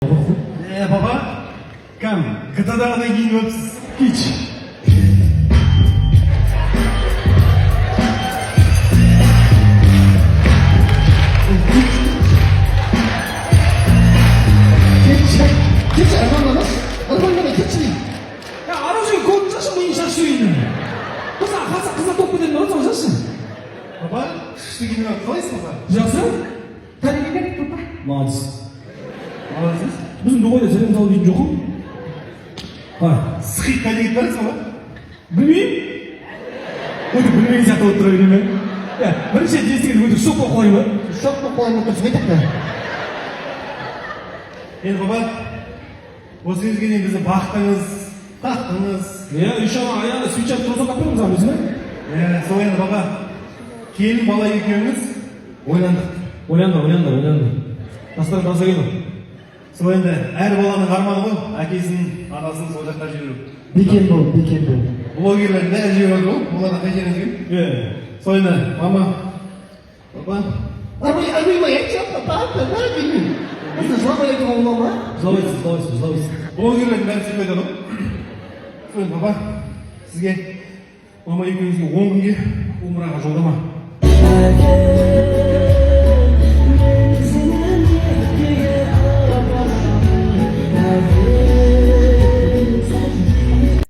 Baba, kam, gıdadan giyiniyorsunuz. Hiç. Hiç Erman'la keçi. 야, 아버지, 그 자식 인사 수있는. 그사 똑부된 너 어쩌셨어? Baba, şu giyiniyor. Kolayız baba. Жақсы? 다리가 또 Молодец. Ağzınız. 무슨 누구한테 재능 사오고 있는 조금? 아, Sıkı kaleye gitmez baba. білмеймін. 어디 білмеген сияқты болып тұра бере ме? Я, бірінші естіген өтіп шок болып қалай ма? Шок болып қалай ма? Қызмет етті. Yani baba, осы кезге дейін бізді бақтыңыз, тақтыңыз. Я еще аяғында свеча тұрғызып алып береміз амыз, Сол енді бaba, келін бала екеуміз ойландық. ойланды. Тастар таза келді. Сол енді әр баланың арманы ғой, әкесін, анасын сол жаққа жіберу. Бекен бол. Блогерлердің бәрі жіберді ғой, оларға қай жеріңіз келді? Сол енді, мама, папа, Арбай ма? Я папа, бәрі білмеймін. Осы жыламай айтуға ола ма? Жылайсыз. блогерлердің бәрі сөйтіп айтады ғой. Сол енді, папа, сізге, мама екеуіңізге 10 күнге умраға жолдама.